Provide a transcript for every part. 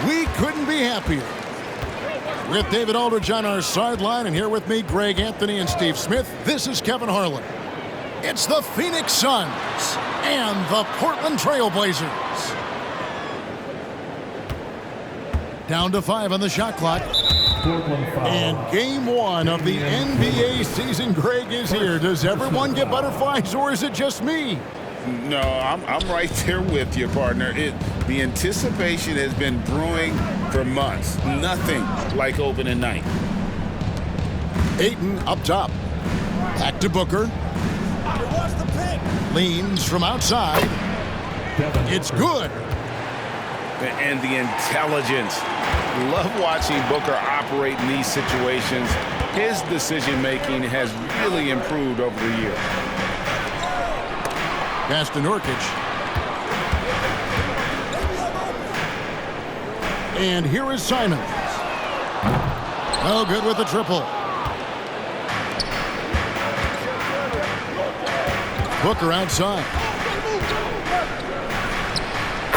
We couldn't be happier. With David Aldridge on our sideline, and here with me, Greg Anthony and Steve Smith, this is Kevin Harlan. It's the Phoenix Suns and the Portland Trail Blazers. Down to 5 on the shot clock. And game 1 of the NBA season, Greg, is here. Does everyone get butterflies, or is it just me? No, I'm right there with you, partner. The anticipation has been brewing for months. Nothing like opening night. Ayton up top. Back to Booker. Leans from outside. It's good. And the intelligence. Love watching Booker operate in these situations. His decision-making has really improved over the year. Pass to Nurkic. And here is Simons. Oh, good with the triple. Booker outside.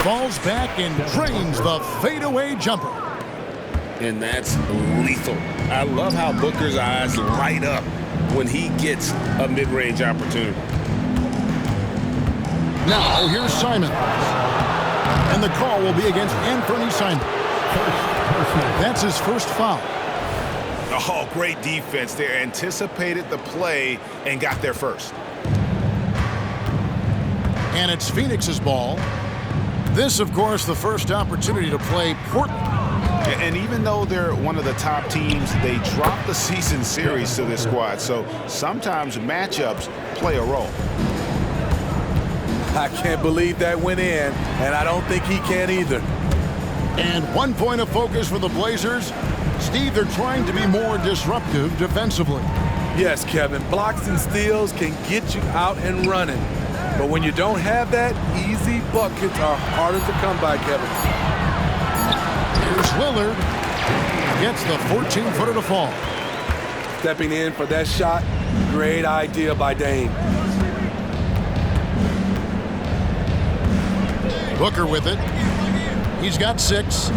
Falls back and drains the fadeaway jumper. And that's lethal. I love how Booker's eyes light up when he gets a mid-range opportunity. Now, here's Simons. And the call will be against Anthony Simons. That's his first foul. Oh, great defense there. Anticipated the play and got there first. And it's Phoenix's ball. This, of course, the first opportunity to play Portland. And even though they're one of the top teams, they dropped the season series to this squad. So sometimes matchups play a role. I can't believe that went in, and I don't think he can either. And 1 point of focus for the Blazers. Steve, they're trying to be more disruptive defensively. Yes, Kevin, blocks and steals can get you out and running. But when you don't have that, easy buckets are harder to come by, Kevin. Here's Lillard. Gets the 14-footer to fall. Stepping in for that shot, great idea by Dame. Booker with it. He's got 6.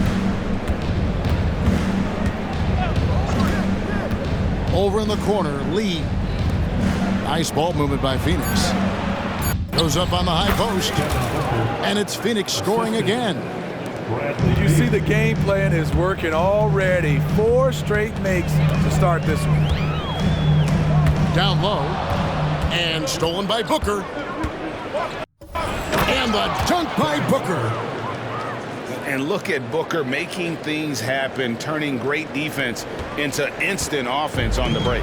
Over in the corner, Lee. Nice ball movement by Phoenix. Goes up on the high post. And it's Phoenix scoring again. You see the game plan is working already. 4 straight makes to start this one. Down low. And stolen by Booker. And the dunk by Booker. And look at Booker making things happen, turning great defense into instant offense on the break.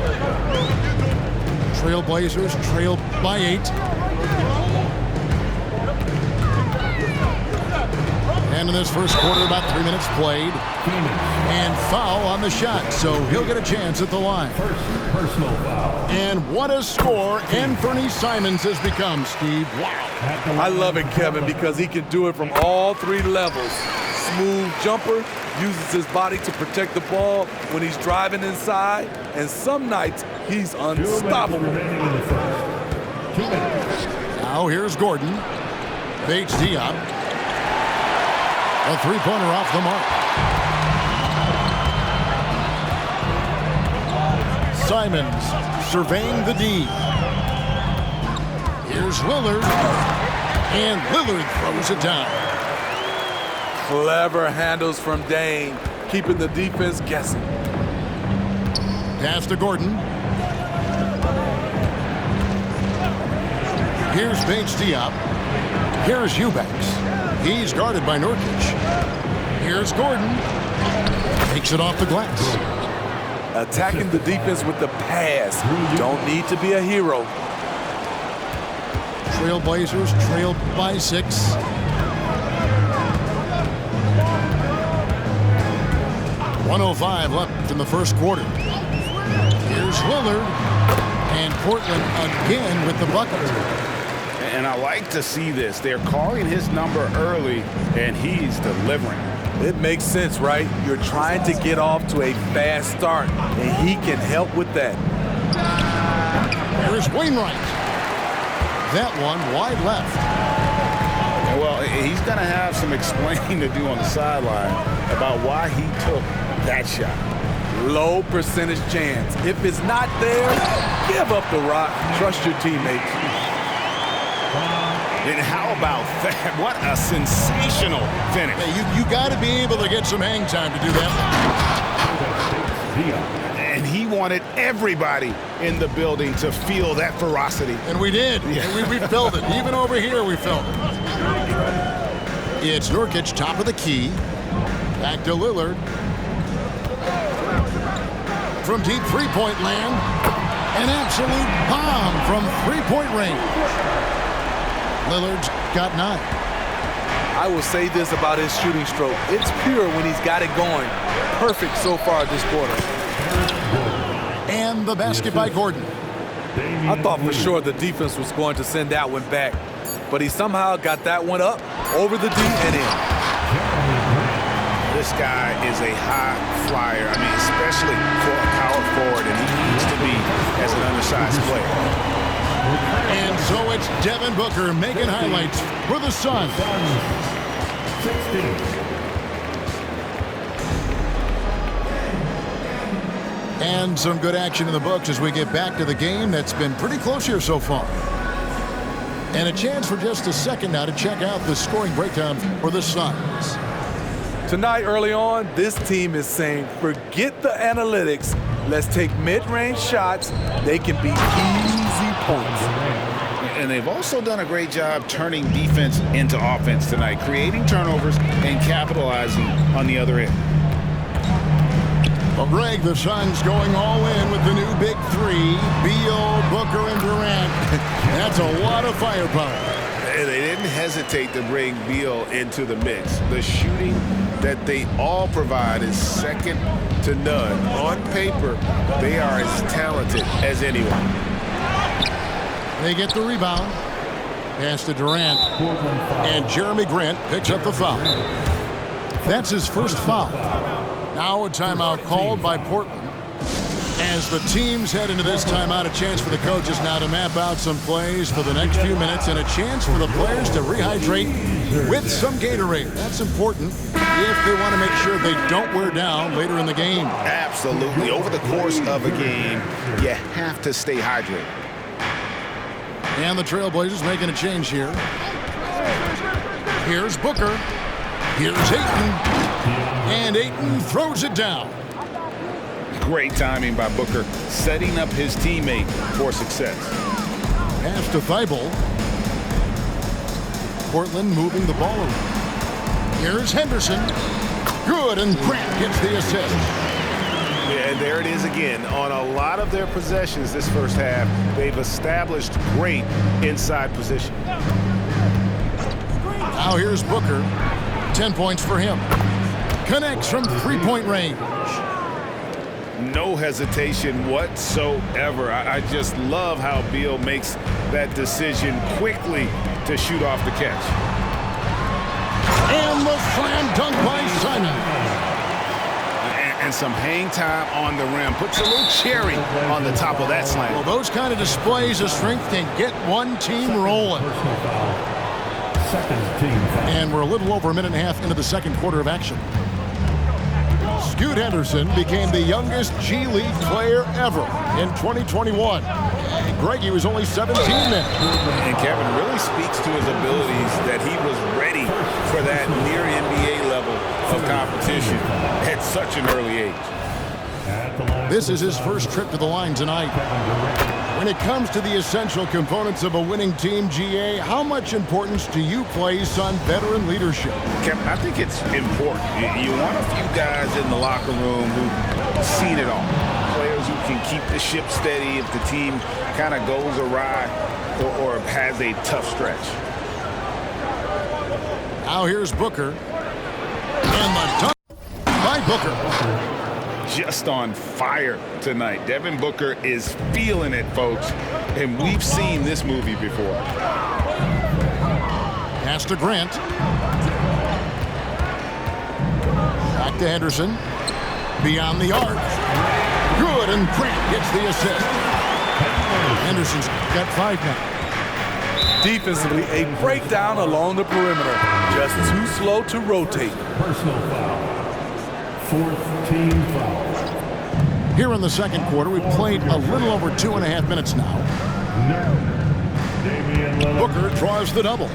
Trailblazers trail by 8. And in this first quarter, about 3 minutes played. And foul on the shot, so he'll get a chance at the line. Personal foul. And what a score Anthony Simons has become, Steve. Wow. I love it, Kevin, because he can do it from all 3 levels. Smooth jumper, uses his body to protect the ball when he's driving inside, and some nights he's unstoppable. 2 minutes. Now here's Gordon. Bates Diop. A 3-pointer off the mark. Simons surveying the D. Here's Lillard. And Lillard throws it down. Clever handles from Dame, keeping the defense guessing. Pass to Gordon. Here's Bates Diop. Here's Eubanks. He's guarded by Nurkic. Here's Gordon. Takes it off the glass. Attacking the defense with the pass. Don't need to be a hero. Trailblazers trailed by 6. .105 left in the first quarter. Here's Lillard. And Portland again with the bucket. And I like to see this. They're calling his number early, and he's delivering. It makes sense, right? You're trying to get off to a fast start, and he can help with that. Here's Wainwright. That one wide left. Well, He's going to have some explaining to do on the sideline about why he took that shot. Low percentage chance. If it's not there, give up the rock. Trust your teammates. And how about that? What a sensational finish. Hey, you got to be able to get some hang time to do that. And he wanted everybody in the building to feel that ferocity. And we did. Yeah. We felt it. Even over here, we felt it. It's Nurkic, top of the key. Back to Lillard. From deep three-point land. An absolute bomb from three-point range. Lillard's got 9. I will say this about his shooting stroke. It's pure when he's got it going. Perfect so far this quarter. And the basket by Gordon. I thought for sure the defense was going to send that one back, but he somehow got that one up, over the D, and in. This guy is a high flyer. I mean, especially for a power forward, and he needs to be as an undersized player. And so it's Devin Booker making highlights for the Suns. And some good action in the books as we get back to the game that's been pretty close here so far. And a chance for just a second now to check out the scoring breakdown for the Suns. Tonight, early on, this team is saying, forget the analytics. Let's take mid-range shots. They can be easy points. And they've also done a great job turning defense into offense tonight, creating turnovers and capitalizing on the other end. Well, Greg, the Suns going all in with the new big three, Beal, Booker, and Durant. That's a lot of firepower. And they didn't hesitate to bring Beal into the mix. The shooting that they all provide is second to none. On paper, they are as talented as anyone. They get the rebound. Pass to Durant. And Jeremy Grant picks up the foul. That's his first foul. Now a timeout called by Portland. As the teams head into this timeout, a chance for the coaches now to map out some plays for the next few minutes and a chance for the players to rehydrate with some Gatorade. That's important if they want to make sure they don't wear down later in the game. Absolutely. Over the course of a game, you have to stay hydrated. And the Trailblazers making a change here. Here's Booker. Here's Ayton. And Ayton throws it down. Great timing by Booker, setting up his teammate for success. Pass to Thibault. Portland moving the ball around. Here's Henderson. Good, and Grant gets the assist. Yeah, and there it is again. On a lot of their possessions this first half, they've established great inside position. Now here's Booker. 10 points for him. Connects from three-point range. No hesitation whatsoever. I just love how Beal makes that decision quickly to shoot off the catch. And the slam dunk by Simon. And some hang time on the rim. Puts a little cherry on the top of that slam. Well, those kind of displays of strength can get one team rolling. And we're a little over a minute and a half into the second quarter of action. Scoot Henderson became the youngest G League player ever in 2021. Greg, he was only 17 then. And Kevin really speaks to his abilities that he was ready for that near NBA level of competition at such an early age. This is his first trip to the line tonight. When it comes to the essential components of a winning team, GA, how much importance do you place on veteran leadership? Kevin, I think it's important. You want a few guys in the locker room who've seen it all. Players who can keep the ship steady if the team kind of goes awry or has a tough stretch. Now here's Booker. And the dunk by Booker. Just on fire tonight. Devin Booker is feeling it, folks. And we've seen this movie before. Pass to Grant. Back to Henderson. Beyond the arc. Good, and Grant gets the assist. Henderson's got 5 now. Defensively, a breakdown along the perimeter. Just too slow to rotate. Personal foul. Fourth team foul. Here in the second quarter, we've played a little over 2.5 minutes now. Damian Lillard. Booker draws the double.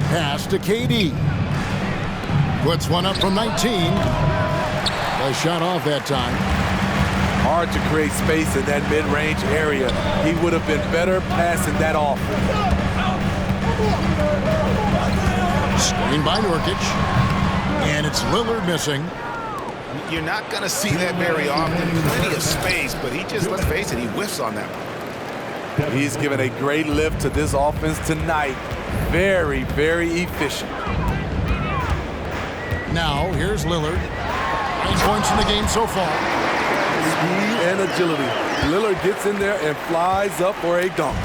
Pass to KD. Puts one up from 19. A shot off that time. Hard to create space in that mid-range area. He would have been better passing that off. Screen by Nurkic. And it's Lillard missing. You're not going to see that very often. Plenty of space, but he just, let's face it, he whiffs on that one. He's given a great lift to this offense tonight. Very, very efficient. Now, here's Lillard. 9 points in the game so far. Speed and agility. Lillard gets in there and flies up for a dunk.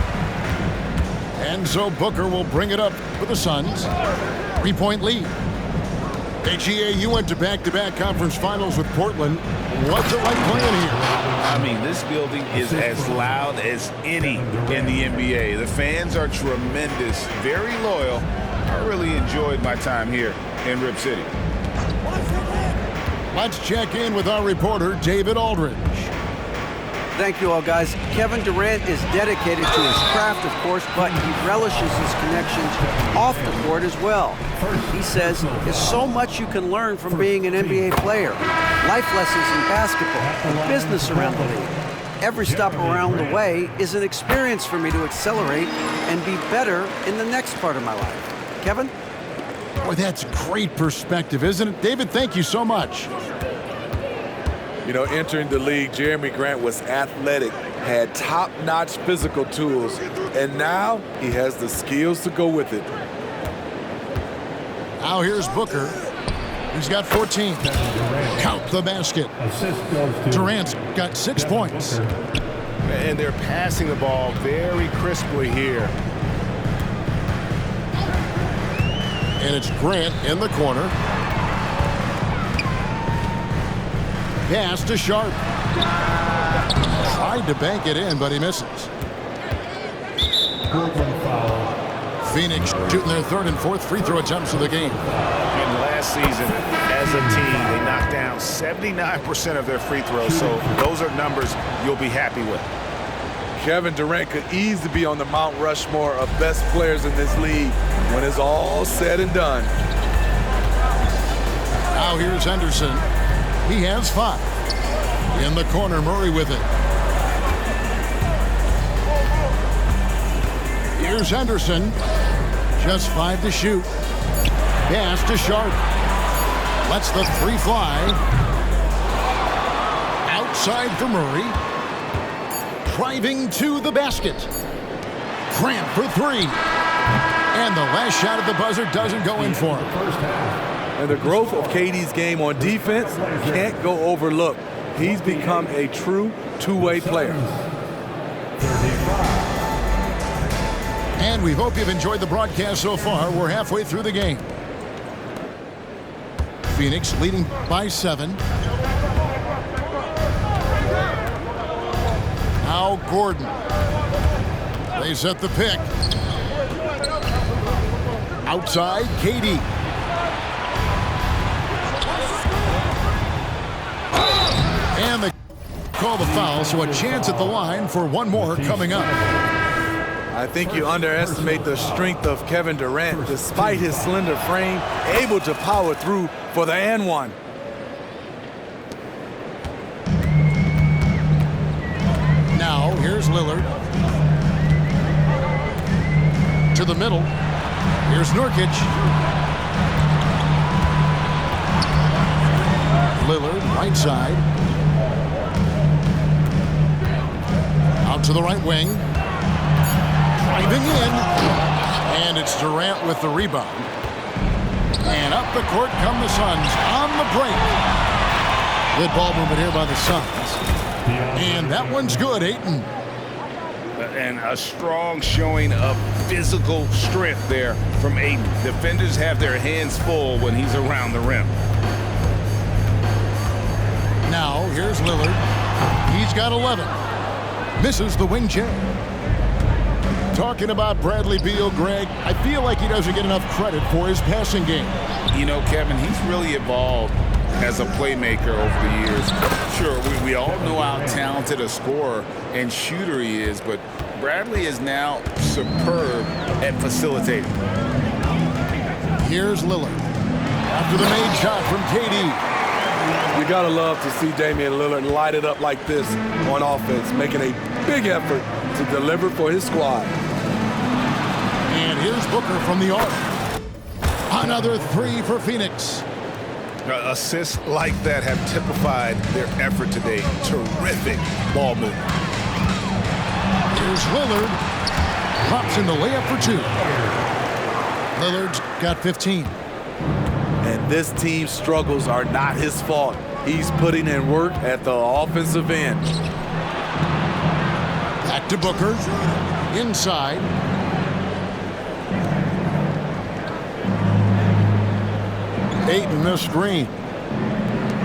And so Booker will bring it up for the Suns. 3-point lead. HEA, you went to back-to-back conference finals with Portland. What's it like playing here? I mean, this building is as loud as any in the NBA. The fans are tremendous, very loyal. I really enjoyed my time here in Rip City. Let's check in with our reporter, David Aldridge. Thank you all, guys. Kevin Durant is dedicated to his craft, of course, but he relishes his connections off the court as well. He says there's so much you can learn from being an NBA player. Life lessons in basketball, the business around the league. Every stop around the way is an experience for me to accelerate and be better in the next part of my life. Kevin? Boy, that's great perspective, isn't it? David, thank you so much. You know, entering the league, Jeremy Grant was athletic, had top-notch physical tools, and now he has the skills to go with it. Now here's Booker. He's got 14. Count the basket. Assist goes to Durant's got 6 points. And they're passing the ball very crisply here. And it's Grant in the corner. Pass to Sharp. Tried to bank it in, but he misses. Brooklyn foul. Phoenix shooting their third and fourth free throw attempts of the game. And last season, as a team, they knocked down 79% of their free throws. So those are numbers you'll be happy with. Kevin Durant could easily be on the Mount Rushmore of best players in this league when it's all said and done. Now here's Henderson. He has 5. In the corner, Murray with it. Here's Henderson. Just 5 to shoot. Pass to Sharp. Lets the 3 fly. Outside for Murray. Driving to the basket. Grant for 3. And the last shot at the buzzer doesn't go in for him. And the growth of KD's game on defense can't go overlooked. He's become a true two-way player. And we hope you've enjoyed the broadcast so far. We're halfway through the game. Phoenix leading by 7. Now Gordon. They set the pick. Outside, KD. And they call the foul, so a chance at the line for one more coming up. I think you underestimate the strength of Kevin Durant. Despite his slender frame, able to power through for the and one. Now, here's Lillard. To the middle. Here's Nurkic. Lillard, right side. Out to the right wing. Driving in. And it's Durant with the rebound. And up the court come the Suns on the break. Good ball movement here by the Suns. And that one's good, Ayton. And a strong showing of physical strength there from Ayton. Defenders have their hands full when he's around the rim. Now, here's Lillard. He's got 11. Misses the wing J. Talking about Bradley Beal, Greg, I feel like he doesn't get enough credit for his passing game. You know, Kevin, he's really evolved as a playmaker over the years. Sure, we all know how talented a scorer and shooter he is, but Bradley is now superb at facilitating. Here's Lillard. After the made shot from KD. You gotta love to see Damian Lillard light it up like this on offense, making a big effort to deliver for his squad. And here's Booker from the arc. Another three for Phoenix. Assists like that have typified their effort today. Terrific ball movement. Here's Lillard. Drops in the layup for two. Lillard's got 15. And this team's struggles are not his fault. He's putting in work at the offensive end. Back to Booker. Inside. Ayton the screen.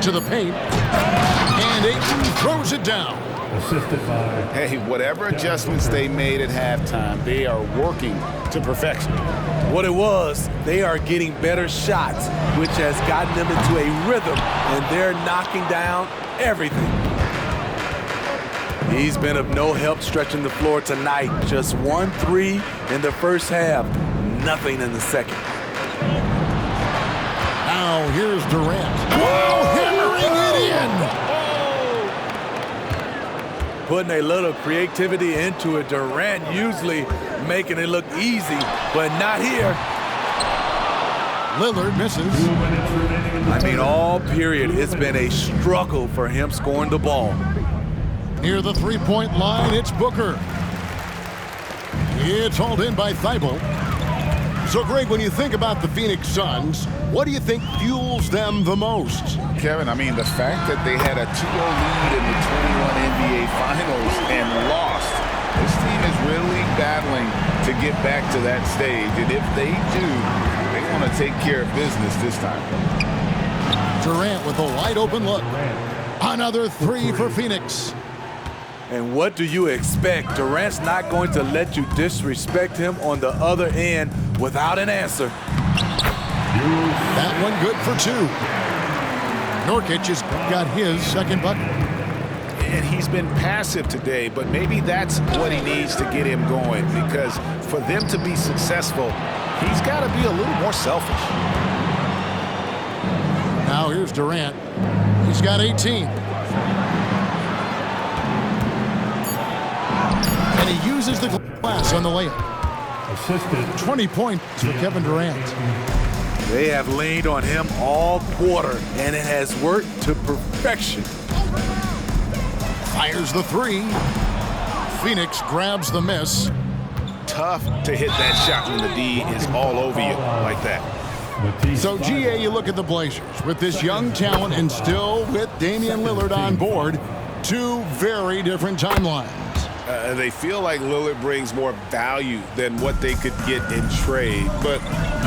To the paint. And Ayton throws it down. Assisted by Hey, whatever adjustments they made at halftime, they are working to perfection. What it was, they are getting better shots, which has gotten them into a rhythm, and they're knocking down everything. He's been of no help stretching the floor tonight. Just 1 3 in the first half, nothing in the second. Now here's Durant. Whoa, hammering it in. Putting a little creativity into it. Durant usually making it look easy, but not here. Lillard misses. I mean, all period, it's been a struggle for him scoring the ball. Near the three-point line, it's Booker. It's hauled in by Thibault. So, Greg, when you think about the Phoenix Suns, what do you think fuels them the most? Kevin, I mean, the fact that they had a 2-0 lead in the 21 NBA Finals and lost, this team is really battling to get back to that stage. And if they do, they want to take care of business this time. Durant with a wide-open look. Another three for Phoenix. And what do you expect? Durant's not going to let you disrespect him on the other end without an answer. That one good for two. Nurkic has got his second bucket. And he's been passive today, but maybe that's what he needs to get him going, because for them to be successful, he's got to be a little more selfish. Now here's Durant. He's got 18. And he uses the glass on the layup. assisted 20 points for Kevin Durant. They have leaned on him all quarter, and it has worked to perfection. Fires the three. Phoenix grabs the miss. Tough to hit that shot when the D is all over you like that. So, GA, you look at the Blazers with this young talent and still with Damian Lillard on board. Two very different timelines. They feel like Lillard brings more value than what they could get in trade, but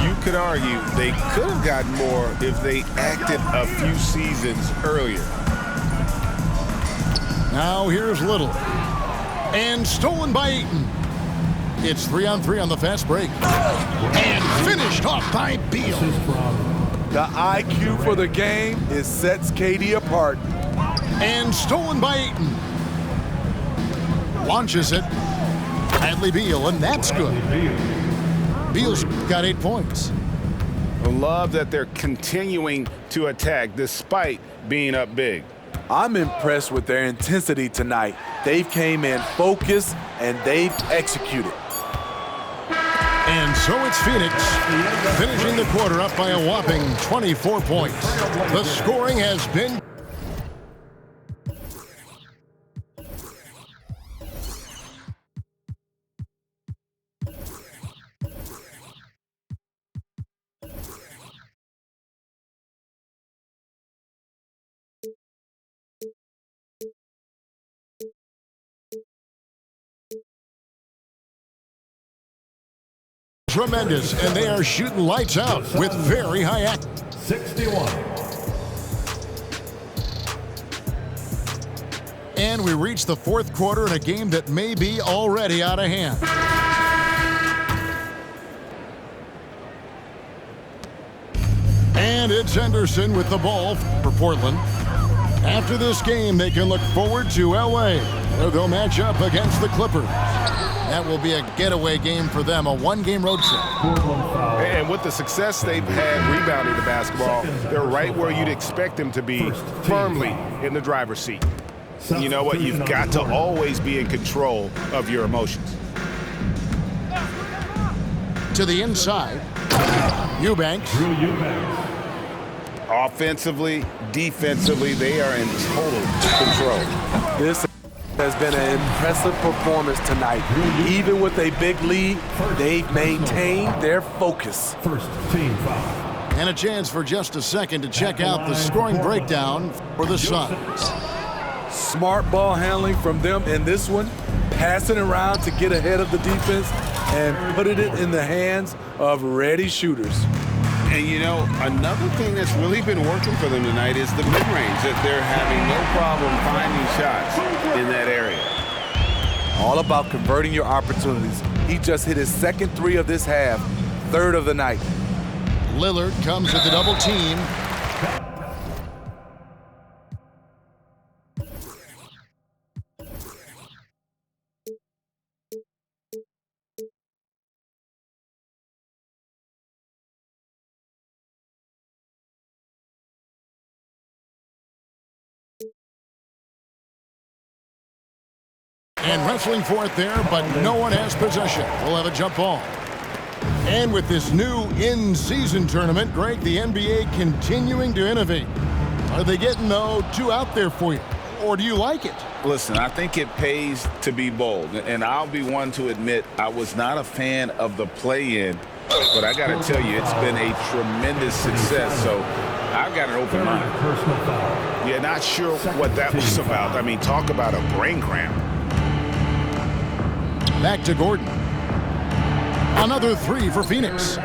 you could argue they could have gotten more if they acted a few seasons earlier. Now here's Little. And stolen by Ayton. It's 3-on-3 on the fast break. And finished off by Beal. The IQ for the game sets KD apart. And stolen by Ayton. Launches it. Bradley Beal, and that's good. Beal's got 8 points. I love that they're continuing to attack despite being up big. I'm impressed with their intensity tonight. They've came in focused and they've executed. And so it's Phoenix finishing the quarter up by a whopping 24 points. The scoring has been tremendous, and they are shooting lights out with very high act. 61. And we reach the fourth quarter in a game that may be already out of hand. And it's Henderson with the ball for Portland. After this game, they can look forward to L.A., where they'll match up against the Clippers. That will be a getaway game for them, a one-game road trip. And with the success they've had rebounding the basketball, they're right where you'd expect them to be, firmly in the driver's seat. You know what? You've got to always be in control of your emotions. To the inside, Eubanks. Offensively, defensively, they are in total control. This has been an impressive performance tonight. Even with a big lead, they've maintained their focus. First team foul. And a chance for just a second to check out the scoring breakdown for the Suns. Smart ball handling from them in this one, passing around to get ahead of the defense and putting it in the hands of ready shooters. And, you know, another thing that's really been working for them tonight is the mid-range, that they're having no problem finding shots in that area. All about converting your opportunities. He just hit his second three of this half, third of the night. Lillard comes with the double team. And wrestling for it there, but no one has possession. We'll have a jump ball. And with this new in-season tournament, Greg, the NBA continuing to innovate. Are they getting, though, two out there for you? Or do you like it? Listen, I think it pays to be bold. And I'll be one to admit I was not a fan of the play-in, but I got to tell you, it's been a tremendous success. So I've got an open mind. Personal foul. Yeah, not sure what that was about. I mean, talk about a brain cramp. Back to Gordon. Another three for Phoenix.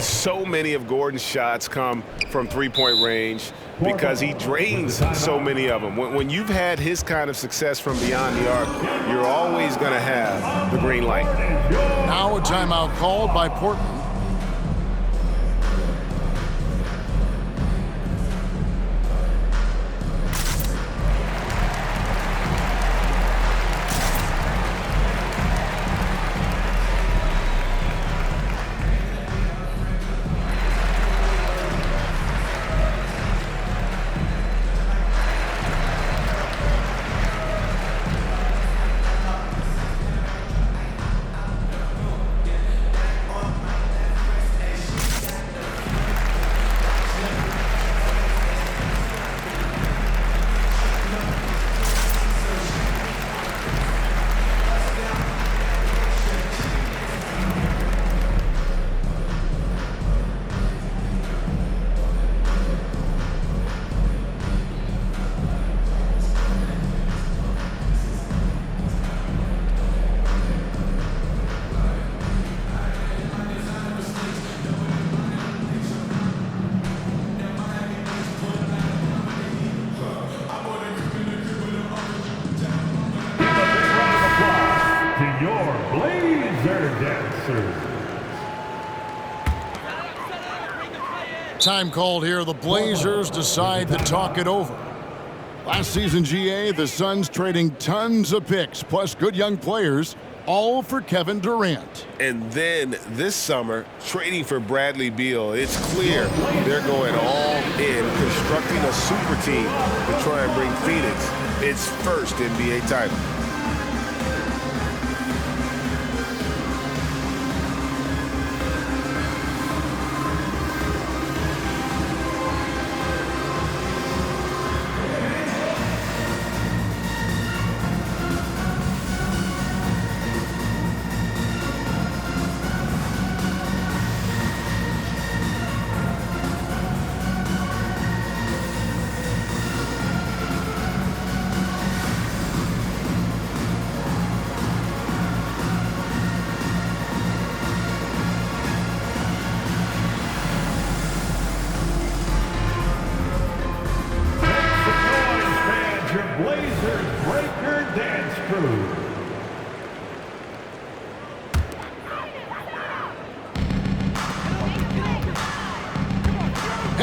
So many of Gordon's shots come from three-point range because he drains so many of them. When you've had his kind of success from beyond the arc, you're always going to have the green light. Now a timeout called by Portland. Time called here. The Blazers decide to talk it over. Last season, GA, the Suns trading tons of picks, plus good young players, all for Kevin Durant. And then this summer, trading for Bradley Beal. It's clear they're going all in, constructing a super team to try and bring Phoenix its first NBA title.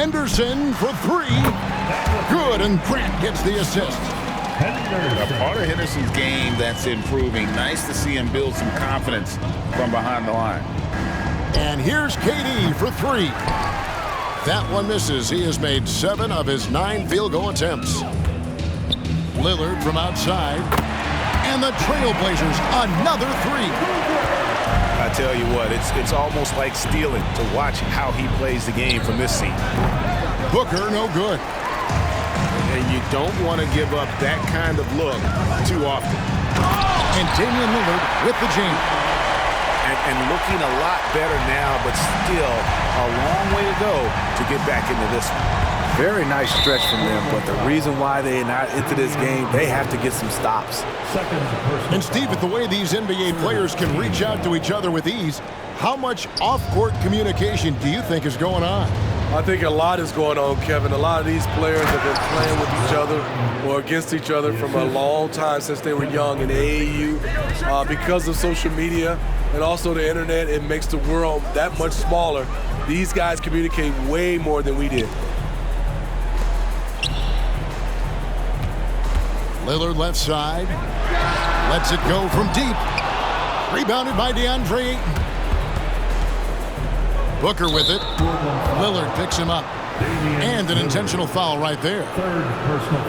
Henderson for three. Good, and Grant gets the assist. A part of Henderson's game that's improving. Nice to see him build some confidence from behind the line. And here's KD for three. That one misses. He has made 7 of his 9 field goal attempts. Lillard from outside. And the Trailblazers, another three. I tell you what, it's almost like stealing to watch how he plays the game from this seat. Booker, no good. And you don't want to give up that kind of look too often. And Damian Lillard with the jam. And looking a lot better now, but still a long way to go to get back into this one. Very nice stretch from them, but the reason why they're not into this game, they have to get some stops. And Steve, with the way these NBA players can reach out to each other with ease, how much off-court communication do you think is going on? I think a lot is going on, Kevin. A lot of these players have been playing with each other or against each other from a long time since they were young in AAU. Because of social media and also the internet, it makes the world that much smaller. These guys communicate way more than we did. Lillard left side. Lets it go from deep. Rebounded by DeAndre Ayton. Booker with it. Lillard picks him up. And an intentional foul right there.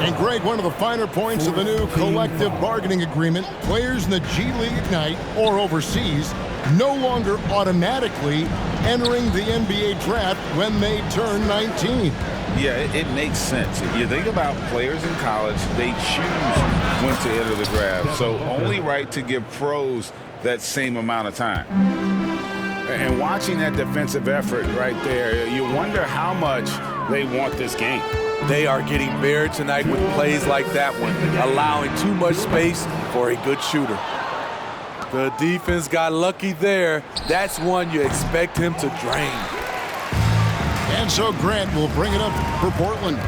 And Greg, one of the finer points of the new collective bargaining agreement, players in the G League Ignite or overseas no longer automatically entering the NBA draft when they turn 19. Yeah, it makes sense. If you think about players in college, they choose when to enter the draft. So only right to give pros that same amount of time. And watching that defensive effort right there, you wonder how much they want this game. They are getting buried tonight with plays like that one, allowing too much space for a good shooter. The defense got lucky there. That's one you expect him to drain. And so Grant will bring it up for Portland.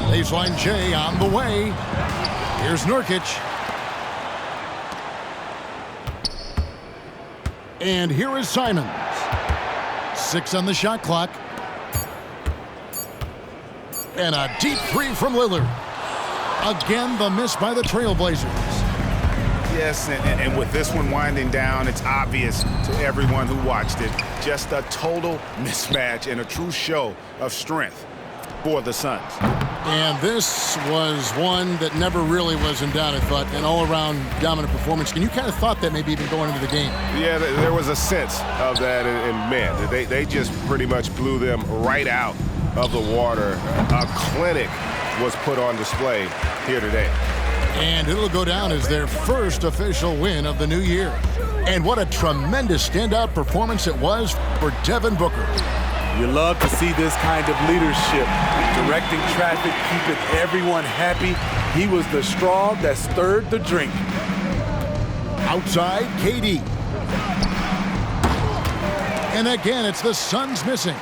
Baseline J on the way. Here's Nurkic. And here is Simons. 6 on the shot clock. And a deep three from Lillard. Again, the miss by the Trailblazers. Yes, and with this one winding down, it's obvious to everyone who watched it. Just a total mismatch and a true show of strength for the Suns. And this was one that never really was in doubt, I thought, an all-around dominant performance. And you kind of thought that maybe even going into the game. Yeah, there was a sense of that, and man, they just pretty much blew them right out of the water. A clinic was put on display here today. And it'll go down as their first official win of the new year. And what a tremendous standout performance it was for Devin Booker. You love to see this kind of leadership, directing traffic, keeping everyone happy. He was the straw that stirred the drink. Outside, KD. And again, it's the Suns missing.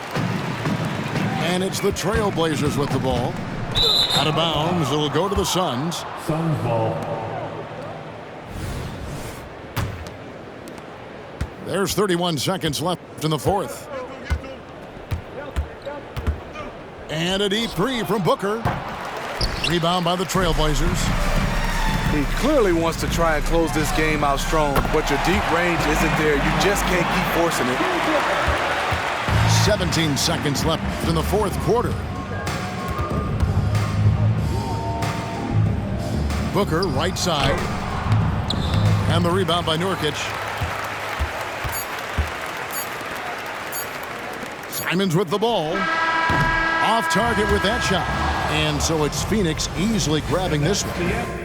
And it's the Trailblazers with the ball. Out of bounds, it'll go to the Suns. Suns ball. There's 31 seconds left in the fourth. And a deep three from Booker. Rebound by the Trailblazers. He clearly wants to try and close this game out strong, but your deep range isn't there. You just can't keep forcing it. 17 seconds left in the fourth quarter. Booker, right side. And the rebound by Nurkic. Simons with the ball. Off target with that shot. And so it's Phoenix easily grabbing this one.